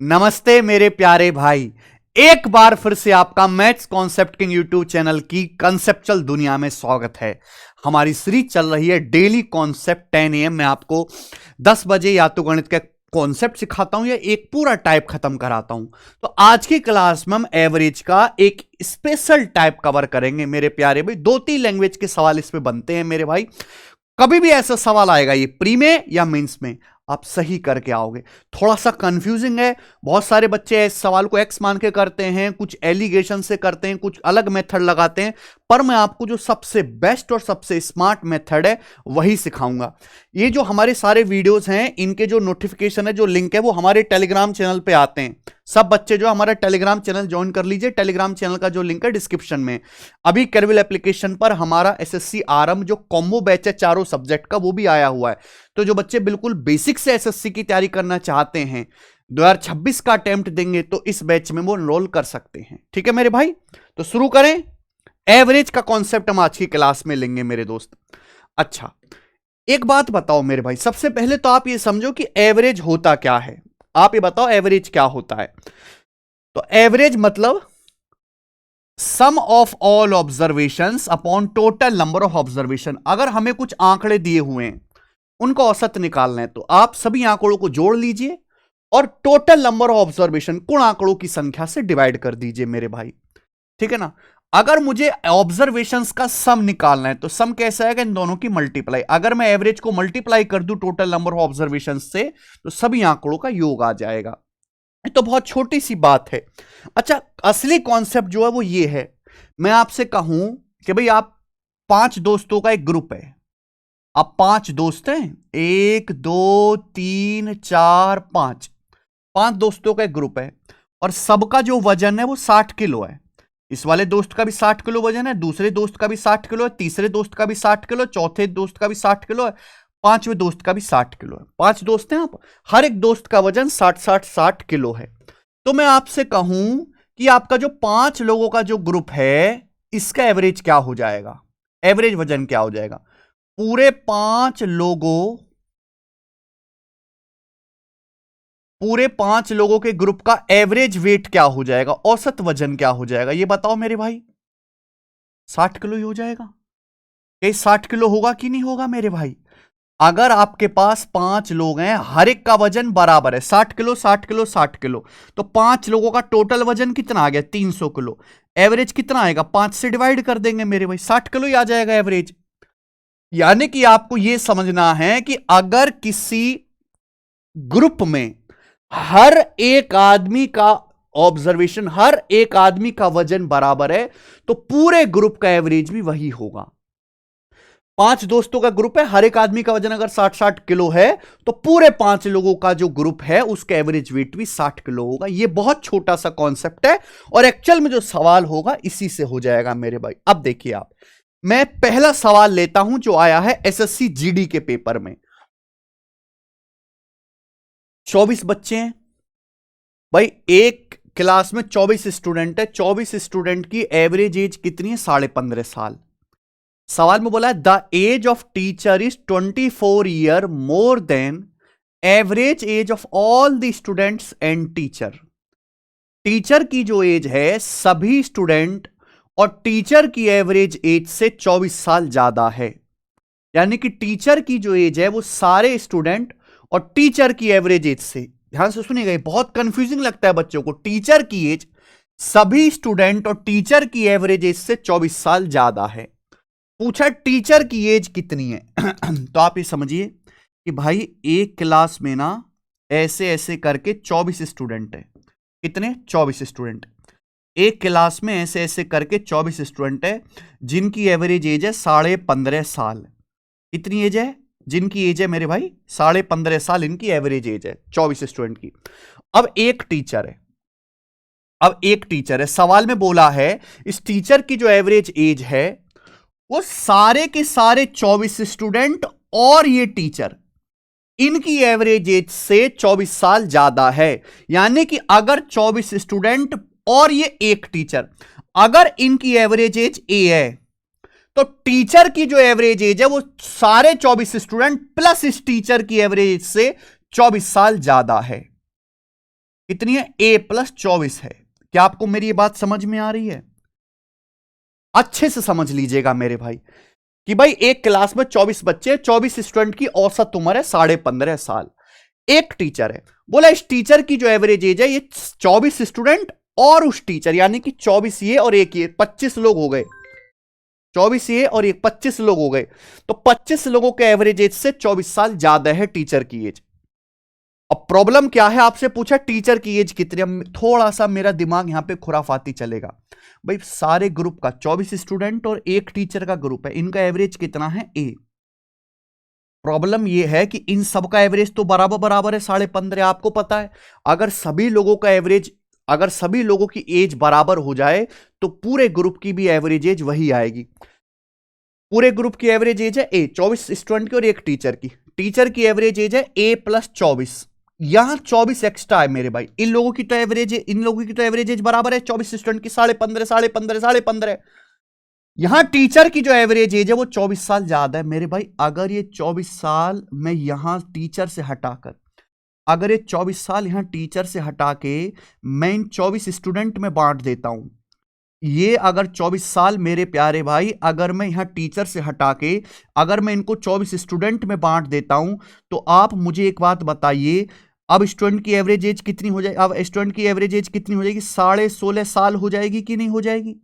नमस्ते मेरे प्यारे भाई। एक बार फिर से आपका maths concept king YouTube channel की कंसेप्चुअल दुनिया में स्वागत है। हमारी सीरीज चल रही है डेली कॉन्सेप्ट 10 AM में आपको 10 बजे या तो गणित का कॉन्सेप्ट सिखाता हूं या एक पूरा टाइप खत्म कराता हूं। तो आज की क्लास में हम एवरेज का एक स्पेशल टाइप कवर करेंगे मेरे प्यारे भाई। 2-3 लैंग्वेज के सवाल इसमें बनते हैं मेरे भाई। कभी भी ऐसा सवाल आएगा ये प्री में या मेंस में, आप सही करके आओगे। थोड़ा सा कंफ्यूजिंग है, बहुत सारे बच्चे इस सवाल को एक्स मान के करते हैं, कुछ एलिगेशन से करते हैं, कुछ अलग मेथड लगाते हैं, पर मैं आपको जो सबसे बेस्ट और सबसे स्मार्ट मेथड है वही सिखाऊंगा। ये जो हमारे सारे वीडियोस हैं इनके जो नोटिफिकेशन है, जो लिंक है, वो हमारे टेलीग्राम चैनल पे आते हैं। सब बच्चे जो हमारा टेलीग्राम चैनल ज्वाइन कर लीजिए। टेलीग्राम चैनल का जो लिंक है डिस्क्रिप्शन में। अभी कैरविल एप्लीकेशन पर हमारा एसएससी आरंभ जो कॉम्बो बैच है चारों सब्जेक्ट का, वो भी आया हुआ है। तो जो बच्चे बिल्कुल बेसिक से एसएससी की तैयारी करना चाहते हैं, 2026 का अटेम्प्ट देंगे, तो इस बैच में वो एनरोल कर सकते हैं। ठीक है मेरे भाई, तो शुरू करें। एवरेज का कॉन्सेप्ट हम आज की क्लास में लेंगे मेरे दोस्त। अच्छा, एक बात बताओ मेरे भाई, सबसे पहले तो आप ये समझो कि एवरेज होता क्या है। आप ये बताओ एवरेज क्या होता है। तो एवरेज मतलब sum of all observations upon total number of observation. अगर हमें कुछ आंकड़े दिए हुए हैं, उनको औसत निकालना है, तो आप सभी आंकड़ों को जोड़ लीजिए और टोटल नंबर ऑफ ऑब्जर्वेशन कुल आंकड़ों की संख्या से डिवाइड कर दीजिए मेरे भाई। ठीक है ना। अगर मुझे ऑब्जर्वेशंस का सम निकालना है, तो सम कैसा है, इन दोनों की मल्टीप्लाई। अगर मैं एवरेज को मल्टीप्लाई कर दूं टोटल नंबर ऑफ ऑब्जर्वेशंस से, तो सभी आंकड़ों का योग आ जाएगा। ये तो बहुत छोटी सी बात है। अच्छा, असली कॉन्सेप्ट जो है वो ये है। मैं आपसे कहूं कि भाई आप 5 दोस्तों का एक ग्रुप है। आप 5 दोस्त हैं, 1 2 3 4 5, 5 दोस्तों का एक ग्रुप है और सबका जो वजन है वो 60 किलो है। इस वाले दोस्त का भी 60 किलो वजन है, दूसरे दोस्त का भी 60 किलो है, तीसरे दोस्त का भी 60 किलो है, चौथे दोस्त का भी 60 किलो है, पांचवें दोस्त का भी 60 किलो है। 5 दोस्त हैं आप, हर एक दोस्त का वजन 60 किलो है। तो मैं आपसे कहूं कि आपका जो 5 लोगों का जो ग्रुप है, इसका एवरेज क्या हो जाएगा, एवरेज वजन क्या हो जाएगा। पूरे 5 लोगों के ग्रुप का एवरेज वेट क्या हो जाएगा, औसत वजन क्या हो जाएगा, ये बताओ मेरे भाई। 60 किलो ही हो जाएगा। ये 60 किलो होगा कि नहीं होगा मेरे भाई। अगर आपके पास 5 लोग हैं, हर एक का वजन बराबर है 60 किलो 60 किलो 60 किलो, तो 5 लोगों का टोटल वजन कितना आ गया, 300 किलो। एवरेज कितना आएगा, 5 से डिवाइड कर देंगे मेरे भाई, 60 किलो ही आ जाएगा एवरेज। यानी कि आपको यह समझना है कि अगर किसी ग्रुप में हर एक आदमी का ऑब्जर्वेशन, हर एक आदमी का वजन बराबर है, तो पूरे ग्रुप का एवरेज भी वही होगा। 5 दोस्तों का ग्रुप है, हर एक आदमी का वजन अगर 60 किलो है, तो पूरे 5 लोगों का जो ग्रुप है उसका एवरेज वेट भी 60 किलो होगा। यह बहुत छोटा सा कॉन्सेप्ट है और एक्चुअल में जो सवाल होगा इसी से हो जाएगा मेरे भाई। अब देखिए आप, मैं पहला सवाल लेता हूं जो आया है एसएससी जीडी के पेपर में। 24 बच्चे हैं भाई, एक क्लास में 24 स्टूडेंट है। 24 स्टूडेंट की एवरेज एज कितनी है, 15.5 साल। सवाल में बोला है the age of teacher is 24 year more than average age of all the students and teacher. Teacher की जो एज है सभी स्टूडेंट और टीचर की एवरेज एज से 24 साल ज्यादा है। यानी कि टीचर की जो एज है वो सारे स्टूडेंट और टीचर की एवरेज एज से, ध्यान से सुनिएगा, बहुत कंफ्यूजिंग लगता है बच्चों को। टीचर की एज सभी स्टूडेंट और टीचर की एवरेज एज से 24 साल ज्यादा है। पूछा टीचर की एज कितनी है तो आप ये समझिए कि भाई एक क्लास में ना ऐसे ऐसे करके 24 स्टूडेंट है। कितने, 24 स्टूडेंट। एक क्लास में ऐसे ऐसे करके 24 स्टूडेंट है जिनकी एवरेज एज है 15.5 साल। कितनी एज है, जिनकी एज है मेरे भाई 15.5 साल, इनकी एवरेज एज है 24 स्टूडेंट की। अब एक टीचर है, सवाल में बोला है इस टीचर की जो एवरेज एज है वो सारे के सारे 24 स्टूडेंट और ये टीचर, इनकी एवरेज एज से 24 साल ज्यादा है। यानी कि अगर 24 स्टूडेंट और ये एक टीचर, अगर इनकी एवरेज एज ए है, तो टीचर की जो एवरेज एज है वो सारे 24 स्टूडेंट प्लस इस टीचर की एवरेज से 24 साल ज्यादा है। कितनी है? A+24 है। क्या आपको मेरी ये बात समझ में आ रही है? अच्छे से समझ लीजिएगा मेरे भाई कि भाई एक क्लास में 24 बच्चे, 24 स्टूडेंट की औसत उम्र है 15.5 साल। एक टीचर है, बोला इस टीचर की जो एवरेज एज है ये 24 स्टूडेंट और उस टीचर, यानी कि 24 ये और एक ये 25 लोग हो गए। 24 ये और एक 25 लोग हो गए, तो 25 लोगों के एवरेज एज से 24 साल ज्यादा है टीचर की एज। अब प्रॉब्लम क्या है, आपसे पूछा टीचर की एज कितनी। थोड़ा सा मेरा दिमाग यहां पे खुराफाती चलेगा भाई। सारे ग्रुप का 24 स्टूडेंट और एक टीचर का ग्रुप है, इनका एवरेज कितना है? ए। प्रॉब्लम यह है कि इन सबका एवरेज तो बराबर बराबर है 15.5। आपको पता है अगर सभी लोगों का एवरेज, अगर सभी लोगों की एज बराबर हो जाए तो पूरे ग्रुप की भी एवरेज एज वही आएगी। पूरे ग्रुप की एवरेज एज है ए, 24 स्टूडेंट की और एक टीचर की। टीचर की एवरेज एज है A+24। यहां 24 एक्स्ट्रा है मेरे भाई। इन लोगों की तो एवरेज, इन लोगों की तो एवरेज एज बराबर है 24 स्टूडेंट की 15.5 15.5। यहां टीचर की जो एवरेज एज है वो 24 साल ज्यादा है मेरे भाई। अगर ये 24 साल मैं यहां टीचर से हटाकर, अगर ये 24 साल यहां टीचर से हटा के मैं इन 24 स्टूडेंट में बांट देता हूं, ये अगर 24 साल मेरे प्यारे भाई, अगर मैं यहां टीचर से हटा के अगर मैं इनको 24 स्टूडेंट में बांट देता हूं, तो आप मुझे एक बात बताइए, अब स्टूडेंट की एवरेज एज कितनी हो जाएगी? अब स्टूडेंट की एवरेज एज कितनी हो जाएगी? 16.5 साल हो जाएगी कि नहीं हो जाएगी?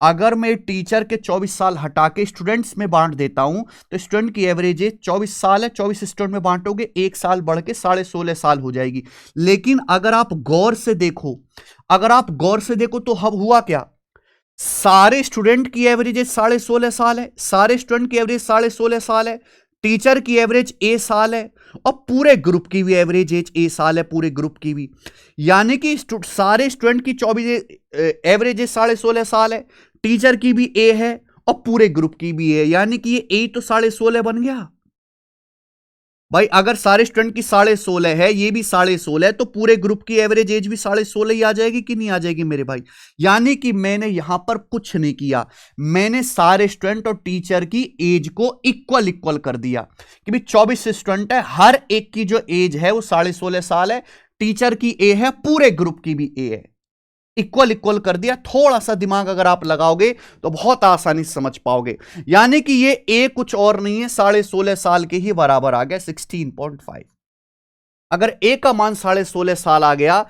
अगर मैं टीचर के 24 साल हटा के स्टूडेंट्स में बांट देता हूं, तो स्टूडेंट की एवरेज एज 24 साल है, 24 स्टूडेंट में बांटोगे 1 साल बढ़ के 16.5 साल हो जाएगी। लेकिन अगर आप गौर से देखो, अगर आप गौर से देखो तो अब हुआ क्या? सारे स्टूडेंट की एवरेज एज 16.5 साल है, सारे स्टूडेंट की एवरेज 16.5 साल है, टीचर की एवरेज ए साल है, और पूरे ग्रुप की भी एवरेज एज ए साल है, पूरे ग्रुप की भी। यानी कि सारे स्टूडेंट की 24 एवरेज एज 16.5 साल है, टीचर की भी ए है और पूरे ग्रुप की भी है, यानी कि ये ए तो 16.5 बन गया भाई। अगर सारे स्टूडेंट की 16.5 है, ये भी 16.5 है, तो पूरे ग्रुप की एवरेज एज भी 16.5 ही आ जाएगी कि नहीं आ जाएगी मेरे भाई? यानी कि मैंने यहां पर कुछ नहीं किया, मैंने सारे स्टूडेंट और टीचर की एज को इक्वल इक्वल कर दिया कि भाई 24 स्टूडेंट है, हर एक की जो एज है वो 16.5 साल है, टीचर की ए है, पूरे ग्रुप की भी ए है, इक्वल इक्वल कर दिया। थोड़ा सा दिमाग अगर आप लगाओगे तो बहुत आसानी से समझ पाओगे। यानी कि ये ए कुछ और नहीं है, 16.5 साल के ही बराबर आ गया, 16.5। अगर ए का मान 16.5 साल आ गया,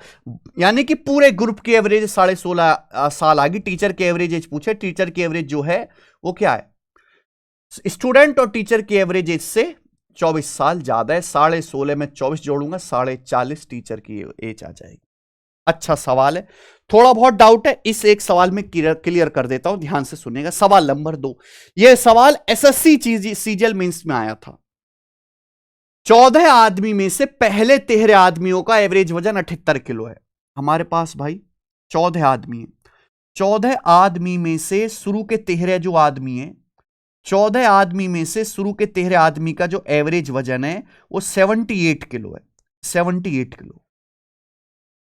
यानी कि पूरे ग्रुप की एवरेज 16.5 साल आ गई। टीचर की एवरेज एज पूछे, टीचर की एवरेज जो है वो क्या है? स्टूडेंट और टीचर की एवरेज एज से 24 साल ज्यादा है। 16.5 में 24 जोड़ूंगा, 40.5 टीचर की एज आ जाएगी। अच्छा सवाल है, थोड़ा बहुत डाउट है, इस एक सवाल में क्लियर कर देता हूं, ध्यान से सुनिएगा। सवाल नंबर 2, यह सवाल एसएससी सीजीएल मेंस में आया था। 14 आदमी में से पहले 13 आदमियों का एवरेज वजन 78 किलो है। हमारे पास भाई 14 आदमी है, 14 आदमी में से शुरू के 13 जो आदमी है, 14 आदमी में से शुरू के 13 आदमी का जो एवरेज वजन है वो 78 किलो है, 78 किलो।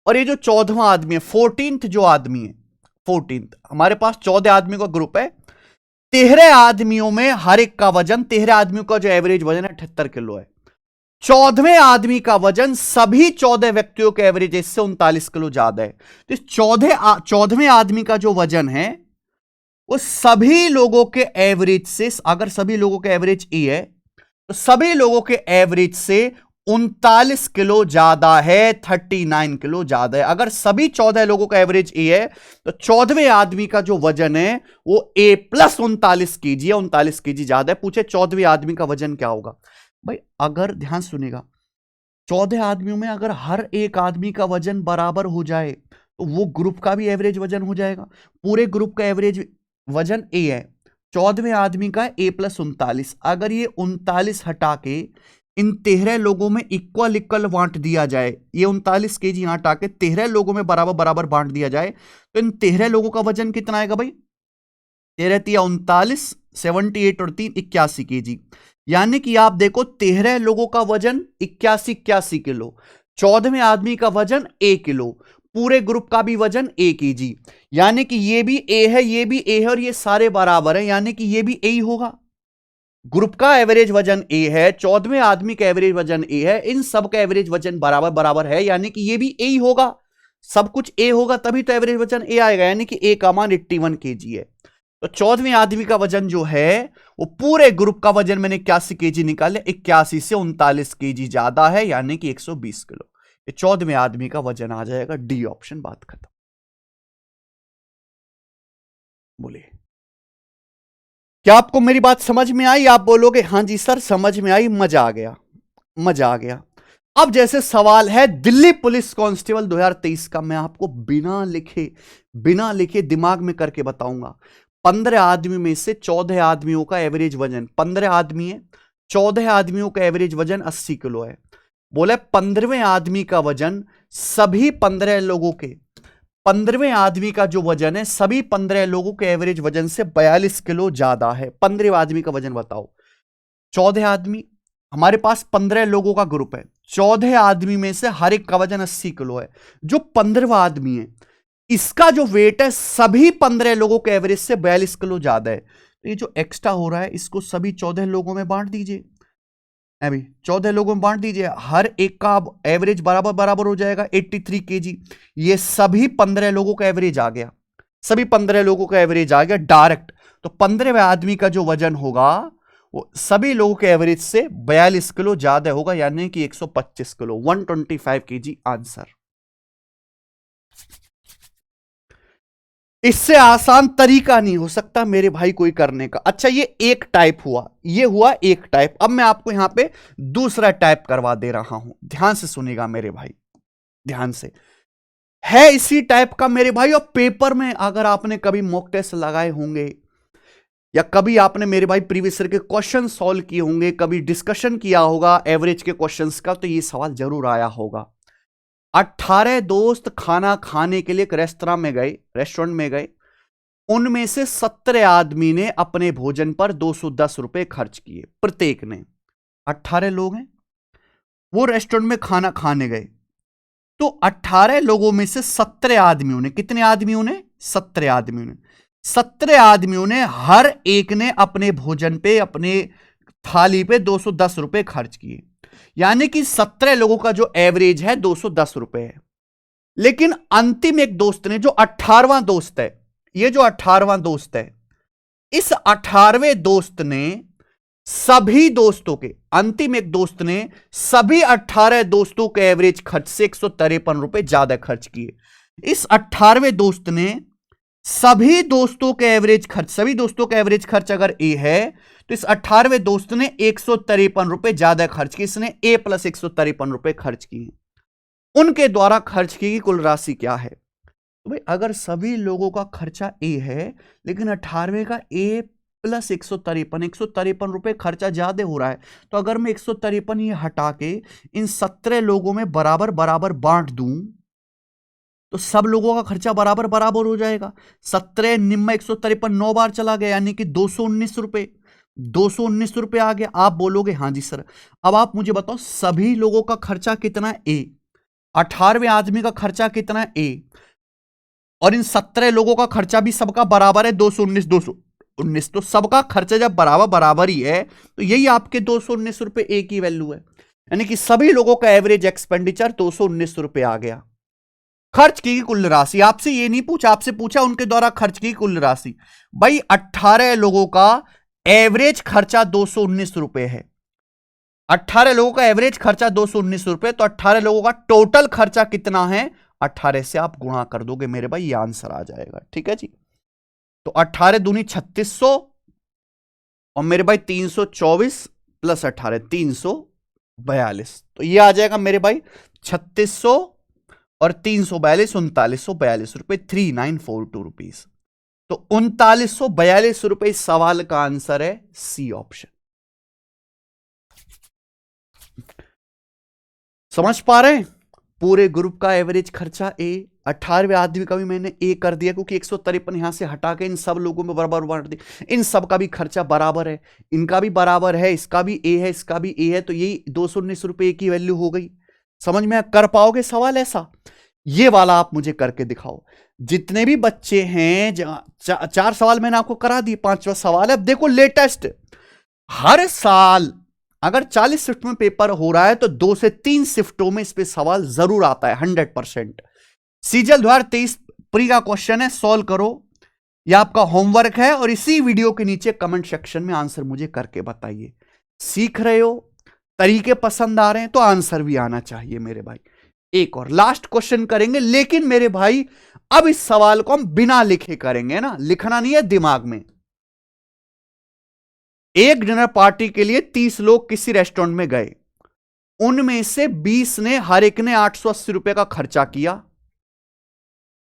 और ये जो 14वां आदमी है, 14th जो आदमी है, 14th, हमारे पास 14 आदमी का ग्रुप है, 13 आदमियों में हर एक का वजन, 13 आदमियों का जो एवरेज वजन है 78 किलो है। 14वें आदमी का वजन सभी 14 व्यक्तियों के एवरेज से 39 किलो ज्यादा है। तो इस 14वें आदमी का जो वजन है वो सभी लोगों के एवरेज से, अगर सभी लोगों के एवरेज ए है तो सभी लोगों के एवरेज से 39 किलो ज्यादा है, 39 किलो ज्यादा है। अगर सभी 14 लोगों का एवरेज ए है तो 14वें आदमी का जो वजन है वो A+39 kg है, 39 kg ज्यादा है। पूछे 14वें आदमी का वजन क्या होगा भाई? अगर ध्यान सुनेगा, 14 आदमियों में अगर हर एक आदमी का वजन बराबर हो जाए तो वो ग्रुप का भी एवरेज वजन हो जाएगा। पूरे ग्रुप का एवरेज वजन ए है, 14वें आदमी का A+39। अगर ये 39 हटा के इन 13 लोगों में इक्वल इक्वल बांट दिया जाए, ये 39 kg हटा के 13 लोगों में बराबर बराबर बांट दिया जाए, तो इन 13 लोगों का वजन कितना आएगा भाई? 13 39, 78 और 3 81 kg। यानी कि आप देखो 13 लोगों का वजन 81 किलो, 14वें आदमी का वजन 1 किलो, पूरे ग्रुप का भी वजन 1 kg। यानी कि ये भी ए है, ये भी ए है और ये सारे बराबर है, यानी कि ये भी ए ही होगा। ग्रुप का एवरेज वजन ए है, 14वें आदमी का एवरेज वजन ए है, इन सब का एवरेज वजन बराबर बराबर है, यानी कि ये भी ए ही होगा, सब कुछ ए होगा तभी तो एवरेज वजन ए आएगा, यानी कि ए का मान 81 केजी है। तो 14वें आदमी का वजन जो है वो पूरे ग्रुप का वजन मैंने 81 केजी निकाले, 81 से 39 केजी ज्यादा है, यानी कि 120 किलो। 14वें आदमी का वजन आ जाएगा, डी ऑप्शन, बात खत्म। बोलिए, क्या आपको मेरी बात समझ में आई? आप बोलोगे हां जी सर समझ में आई, मजा आ गया, मजा आ गया। अब जैसे सवाल है दिल्ली पुलिस कांस्टेबल 2023 का, मैं आपको बिना लिखे दिमाग में करके बताऊंगा। 15 आदमी में से 14 आदमियों का एवरेज वजन, 15 आदमी है, 14 आदमियों का एवरेज वजन 80 किलो है। बोले 15वें आदमी का वजन सभी 15 लोगों के, 15वें आदमी का जो वजन है सभी 15 लोगों के एवरेज वजन से 42 किलो ज्यादा है। 15वें आदमी का वजन बताओ। 14 आदमी, हमारे पास 15 लोगों का ग्रुप है, 14 आदमी में से हर एक का वजन 80 किलो है। जो 15वां आदमी है इसका जो वेट है सभी 15 लोगों के एवरेज से 42 किलो ज्यादा है। तो ये जो एक्स्ट्रा हो रहा है इसको सभी 14 लोगों में बांट दीजिए, अभी 14 लोगों में बांट दीजिए, हर एक का एवरेज बराबर बराबर हो जाएगा 83 केजी। ये सभी 15 लोगों का एवरेज आ गया, सभी 15 लोगों का एवरेज आ गया डायरेक्ट। तो 15वें आदमी का जो वजन होगा वो सभी लोगों के एवरेज से 42 किलो ज्यादा होगा, यानी कि 125 किलो, 125 केजी आंसर। इससे आसान तरीका नहीं हो सकता मेरे भाई कोई करने का। अच्छा ये एक टाइप हुआ, ये हुआ एक टाइप। अब मैं आपको यहां पे दूसरा टाइप करवा दे रहा हूं, ध्यान से सुनिएगा मेरे भाई, ध्यान से। है इसी टाइप का मेरे भाई, और पेपर में अगर आपने कभी मॉक टेस्ट लगाए होंगे या कभी आपने मेरे भाई प्रीवियस ईयर के क्वेश्चन सॉल्व किए होंगे, कभी डिस्कशन किया होगा एवरेज के क्वेश्चंस का, तो ये सवाल जरूर आया होगा। 18 दोस्त खाना खाने के लिए एक रेस्टोरेंट में गए, उनमें से 17 आदमी ने अपने भोजन पर 210 रुपए खर्च किए प्रत्येक ने। 18 लोग हैं, वो रेस्टोरेंट में खाना खाने गए, तो 18 लोगों में से 17 आदमियों ने, कितने आदमियों ने? 17 आदमियों ने, 17 आदमियों ने हर एक ने अपने भोजन पे, अपने थाली पे 210 रुपए खर्च किए, यानी कि 17 लोगों का जो एवरेज है 210 रुपए है। लेकिन अंतिम एक दोस्त ने, जो 18वां दोस्त है, ये जो 18वां दोस्त है, इस 18वें दोस्त ने सभी दोस्तों के, अंतिम एक दोस्त ने सभी 18 दोस्तों के एवरेज खर्च से 153 रुपए ज्यादा खर्च किए। इस 18वें दोस्त ने सभी दोस्तों के एवरेज खर्च, सभी दोस्तों का एवरेज खर्च अगर ए है तो इस 18वें दोस्त ने 153 रुपए ज्यादा खर्च किए, इसने ए प्लस 153 रुपए खर्च किए। उनके द्वारा खर्च की कुल राशि क्या है? तो भाई अगर सभी लोगों का खर्चा ए है लेकिन 18वें का ए प्लस 153 रुपए खर्चा ज्यादा हो रहा है, तो अगर मैं 153 ये हटा के इन 17 लोगों में बराबर बराबर बांट दूं तो सब लोगों का खर्चा बराबर बराबर हो जाएगा। 17 निम्मा 153 9 बार चला गया, यानी कि 219 रुपए, 219 रुपए आ गया। आप बोलोगे हां जी सर, अब आप मुझे बताओ सभी लोगों का खर्चा कितना ए, 18वें आदमी का खर्चा कितना ए, और इन 17 लोगों का खर्चा भी सबका बराबर है 219 219, तो सबका खर्चा जब बराबर बराबर ही है तो यही आपके 219 रुपए ए की वैल्यू है, यानी कि सभी लोगों का एवरेज एक्सपेंडिचर 219 रुपए आ गया। खर्च की कुल राशि आपसे ये नहीं पूछा, आपसे पूछा उनके द्वारा खर्च की कुल राशि। भाई 18 लोगों का एवरेज खर्चा 219 रुपए है, 18 लोगों का एवरेज खर्चा 219 रुपए, तो 18 लोगों का टोटल खर्चा कितना है? 18 से आप गुणा कर दोगे मेरे भाई, ये आंसर आ जाएगा। ठीक है जी, तो 18 दूनी 3600 और मेरे भाई 324 प्लस 18 342, तो ये आ जाएगा मेरे भाई 3600 और 342 3942 रुपए, 3942 रुपीज। तो 3942 रुपए इस सवाल का आंसर है, सी ऑप्शन। समझ पा रहे हैं? पूरे ग्रुप का एवरेज खर्चा ए, 18वें आदमी का भी मैंने ए कर दिया क्योंकि 153 यहां से हटा के इन सब लोगों में बराबर बांट दिया, इन सब का भी खर्चा बराबर है, इनका भी बराबर है, इसका भी ए है, इसका भी ए है, तो यही 219 रुपए की वैल्यू हो गई। समझ में कर पाओगे सवाल ऐसा? ये वाला आप मुझे करके दिखाओ। जितने भी बच्चे हैं, 4 सवाल मैंने आपको करा दी, 5वां सवाल है। अब देखो लेटेस्ट, हर साल अगर 40 शिफ्ट में पेपर हो रहा है तो 2 से 3 शिफ्टों में इस पे सवाल जरूर आता है 100%। सीजल 2023 प्री का क्वेश्चन है, सॉल्व करो। यह आपका होमवर्क है और इसी वीडियो के नीचे कमेंट सेक्शन में आंसर मुझे करके बताइए। सीख रहे हो, तरीके पसंद आ रहे हैं तो आंसर भी आना चाहिए मेरे भाई। एक और लास्ट क्वेश्चन करेंगे, लेकिन मेरे भाई अब इस सवाल को हम बिना लिखे करेंगे ना, लिखना नहीं है दिमाग में। एक डिनर पार्टी के लिए 30 लोग किसी रेस्टोरेंट में गए, उनमें से 20 ने हर एक ने 880 रुपए का खर्चा किया,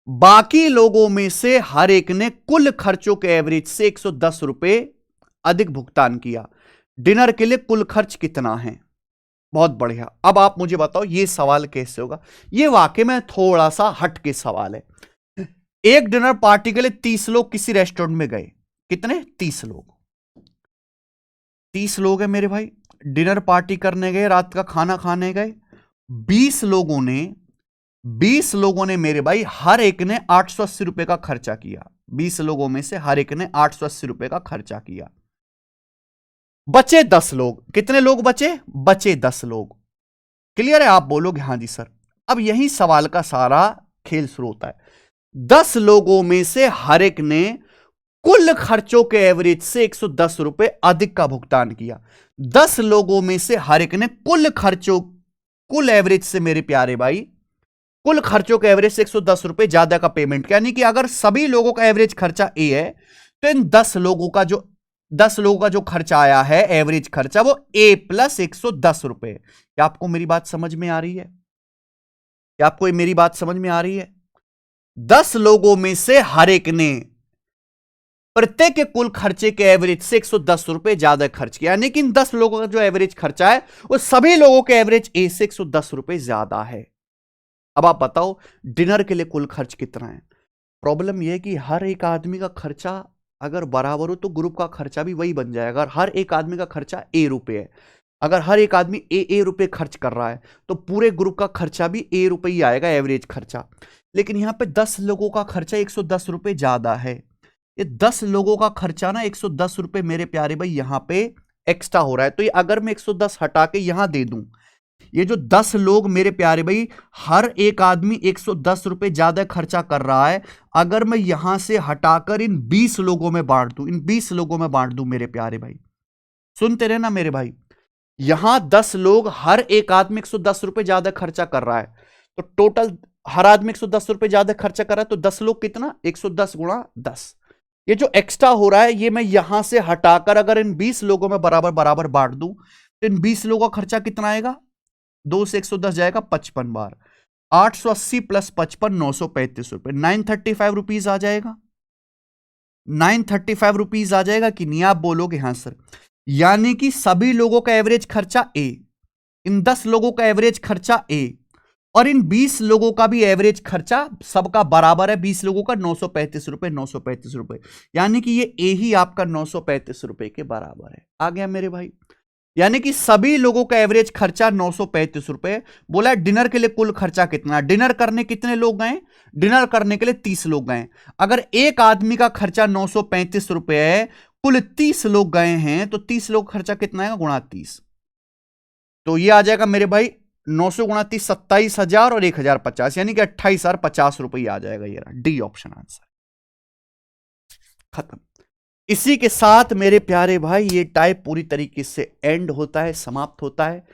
बाकी लोगों में से हर एक ने कुल खर्चों के एवरेज से 110 रुपए अधिक भुगतान किया। डिनर के लिए कुल खर्च कितना है? बहुत बढ़िया। अब आप मुझे बताओ यह सवाल कैसे होगा। यह वाकई में थोड़ा सा हट के सवाल है। एक डिनर पार्टी के लिए 30 लोग किसी रेस्टोरेंट में गए। कितने? 30 लोग। 30 लोग हैं मेरे भाई, डिनर पार्टी करने गए, रात का खाना खाने गए। 20 लोगों ने मेरे भाई हर एक ने 880 रुपए का खर्चा किया। 20 लोगों में से हर एक ने 880 रुपए का खर्चा किया। बचे 10 लोग। कितने लोग बचे? बचे 10 लोग। क्लियर है? आप बोलोगे हां जी सर। अब यही सवाल का सारा खेल शुरू होता है। 10 लोगों में से हर एक ने कुल खर्चों के एवरेज से 110 रुपए अधिक का भुगतान किया। 10 लोगों में से हर एक ने कुल एवरेज से मेरे प्यारे भाई, कुल खर्चों के एवरेज से 110 रुपए ज्यादा का पेमेंट किया। यानी कि अगर सभी लोगों का एवरेज खर्चा ए है तो इन 10 लोगों का जो खर्चा आया है, एवरेज खर्चा, वो ए प्लस 110 रुपए। क्या आपको मेरी बात समझ में आ रही है? क्या आपको मेरी बात समझ में आ रही है? 10 लोगों में से हर एक ने प्रत्येक के कुल खर्चे के एवरेज से 110 रुपए ज्यादा खर्च किया। यानी कि इन 10 लोगों का जो एवरेज खर्चा है वो सभी लोगों के एवरेज ए से 110 रुपए ज्यादा है। अब आप बताओ डिनर के लिए कुल खर्च कितना है? प्रॉब्लम यह है कि हर एक आदमी का खर्चा अगर बराबर हो तो ग्रुप का खर्चा भी वही बन जाएगा। अगर हर एक आदमी का खर्चा ए रुपए है, अगर हर एक आदमी ए रुपए खर्च कर रहा है तो पूरे ग्रुप का खर्चा भी ए रुपए ही आएगा, एवरेज खर्चा। लेकिन यहां पे 10 लोगों का खर्चा 110 रुपए ज्यादा है। ये 10 लोगों का खर्चा ना 110 रुपए मेरे प्यारे भाई यहां पे एक्स्ट्रा हो रहा है। तो ये अगर मैं 110 हटा के यहां दे दूं, ये जो 10 लोग मेरे प्यारे भाई, हर एक आदमी 110 रुपए ज्यादा खर्चा कर रहा है, अगर मैं यहां से हटाकर इन 20 लोगों में बांट दूं मेरे प्यारे भाई, सुनते रहना मेरे भाई, यहां 10 लोग, हर एक आदमी 110 रुपए ज्यादा खर्चा कर रहा है, तो टोटल हर आदमी 110 रुपए ज्यादा खर्चा कर रहा है, तो 10 लोग कितना? 110 गुणा 10। ये जो एक्स्ट्रा हो रहा है ये मैं यहां से हटाकर अगर इन 20 लोगों में बराबर बराबर बांट दूं तो इन 20 लोगों का खर्चा कितना आएगा? 2 से 110 जाएगा 55 बार। 880 प्लस 55 935 रुपए, 935 रुपीज आ जाएगा। 935 रुपीज आ जाएगा कि नहीं? आप बोलोगे हां सर। यानी कि सभी लोगों का एवरेज खर्चा ए, इन 10 लोगों का एवरेज खर्चा ए, और इन 20 लोगों का भी एवरेज खर्चा सबका बराबर है। 20 लोगों का 935 रुपए, 935 रुपए, यानी कि ये ए ही आपका 935 रुपए के बराबर है। आ गया मेरे भाई? यानी कि सभी लोगों का एवरेज खर्चा 935 रुपए। बोला डिनर के लिए कुल खर्चा कितना? डिनर करने कितने लोग गए? डिनर करने के लिए 30 लोग गए। अगर एक आदमी का खर्चा 935 रुपए है, कुल 30 लोग गए हैं, तो 30 लोग खर्चा कितना आएगा? गुणा 30। तो ये आ जाएगा मेरे भाई 900 गुणा 30, 27,000 और 1,050, यानी कि 28,050 रुपये आ जाएगा। ये डी ऑप्शन आंसर। खत्म। इसी के साथ मेरे प्यारे भाई ये टाइप पूरी तरीके से एंड होता है, समाप्त होता है।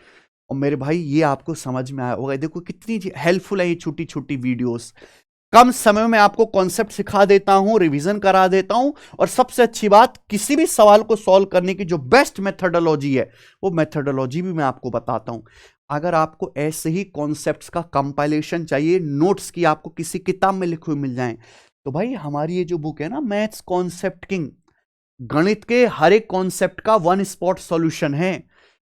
और मेरे भाई ये आपको समझ में आया होगा। देखो कितनी हेल्पफुल है ये छोटी छोटी वीडियोस। कम समय में आपको कॉन्सेप्ट सिखा देता हूं, रिवीजन करा देता हूं, और सबसे अच्छी बात, किसी भी सवाल को सॉल्व करने की जो बेस्ट मेथडोलॉजी है वो मेथडोलॉजी भी मैं आपको बताता हूं। अगर आपको ऐसे ही कॉन्सेप्ट्स का कंपाइलेशन चाहिए, नोट्स की आपको किसी किताब में लिखे हुए मिल जाएं, तो भाई हमारी ये जो बुक है ना, मैथ्स कॉन्सेप्ट किंग, गणित के हर एक कॉन्सेप्ट का वन स्पॉट सॉल्यूशन है।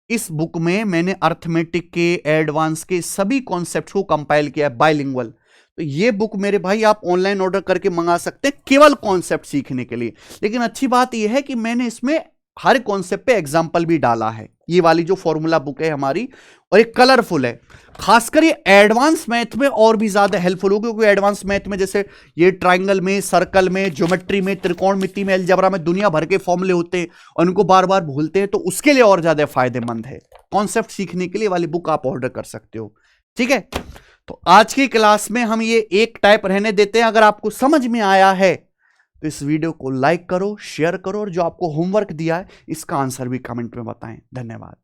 इस बुक में मैंने अर्थमेटिक के, एडवांस के सभी कॉन्सेप्ट को कंपाइल किया है, बाइलिंगुअल। तो ये बुक मेरे भाई आप ऑनलाइन ऑर्डर करके मंगा सकते हैं केवल कॉन्सेप्ट सीखने के लिए। लेकिन अच्छी बात यह है कि मैंने इसमें हर कॉन्सेप्ट पे एग्जाम्पल भी डाला है। ये वाली जो फॉर्मूला बुक है हमारी, और एक कलरफुल है, खासकर ये एडवांस मैथ में और भी ज्यादा हेल्पफुल होगी, क्योंकि एडवांस मैथ में जैसे ये ट्राइंगल में, सर्कल में, ज्योमेट्री में, त्रिकोणमिति में, अलजेब्रा में दुनिया भर के फॉर्मूले होते हैं और उनको बार बार भूलते हैं, तो उसके लिए और ज्यादा फायदेमंद है। कॉन्सेप्ट सीखने के लिए वाली बुक आप ऑर्डर कर सकते हो। ठीक है, तो आज की क्लास में हम ये एक टाइप रहने देते हैं। अगर आपको समझ में आया है तो इस वीडियो को लाइक करो, शेयर करो, और जो आपको होमवर्क दिया है इसका आंसर भी कमेंट में बताएं। धन्यवाद।